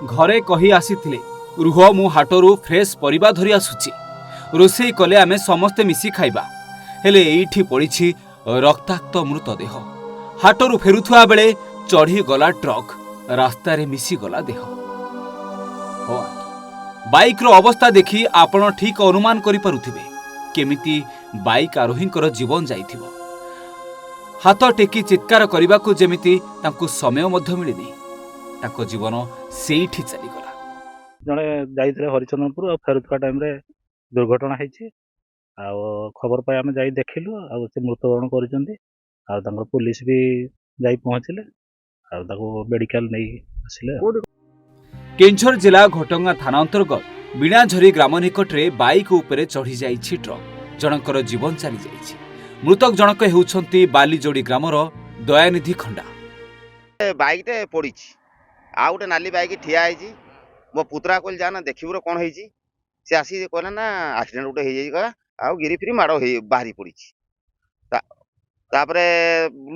घरे कही आसीथिले रुह मु हाटरू फ्रेश परिबा धरी आसुची रोषेई कले आमे समस्ते मिसी खाइबा हेले एइठी पड़िछि रक्ताक्त मृतदेह। हाटरू फेरुथुआ बेले चढ़ी गला ट्रक रास्ता रे मिसी गला देह। बाइक रो अवस्था देखि आपण ठीक अनुमान करि पारुथिबे केमिति बाइक आरोहींकर जीवन जाइथिबो। हाथ टेकी चित्कार करने जेमिति तांको समय मध्य मिलनी तांको जीवन सेठी चलीगला। जड़े जाइए हरिचंद्रपुर फेरुवा टाइम दुर्घटना होती खबर पाई आम जा देखिलु से मृत्युवरण कर पुलिस भी जा पहुँचले मेडिकल नहीं आसिले। केंझर जिला घटंगा थाना अंतर्गत बीणाझरी ग्राम निकट में बाइक उपरे चढ़ी जाइछि ट्रक जनकर जीवन चली जाइछि। मृतक जनक हेउछंती बालीजोड़ी ग्रामर दयानिधि खंडा। बाइक टे पड़ी आ गोटे नाली बाइक ठिया है मो पुतरा कहल जाना देखिबुर कौन है सी आसी कहला ना एक्सीडेंट गोटे हो जाए आ गिरी फिरी माड़ बाहरी पड़ी तापरे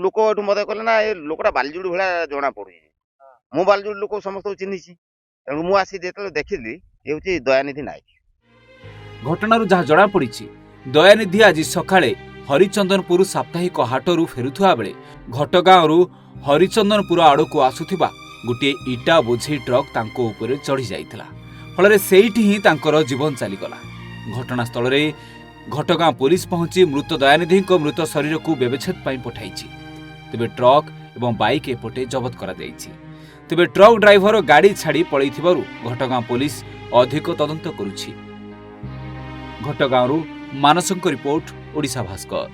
लोक एठू मत कहले ना ये लोकटा बालीजोड़ी भाया जना पड़े मु बालीजोड़ी लोक समस्त चिन्ही तेणु मुझे देखिली ये दयानिधि नायक। घटनारू जहाँ जना पड़ी दयानिधि आज सकाळे हरिचंदनपुर साप्ताहिक हाटरू फेरुथुआ बेले घटगाँव हरिचंदनपुर आड़क आसुथिबा गोटे इटा बोझे ट्रक तांको उपरे चढ़ी जाइथिला फल सेठी ही तांकर जीवन चलीगला। घटनास्थल रे घटगाँ पुलिस पहुंची मृत दयानिधि मृत शरीर को व्यवच्छेद पाई पठाइछि। तेबे ट्रक एवं बाइक एपटे जबत करा जाइछि। तेबे ट्रक ड्राइवर गाड़ी छाड़ी पळैथिबारु घटगाँ पुलिस अधिक तदंत करुछि। घटगाँव मानसंक रिपोर्ट ओडिशा भास्कर।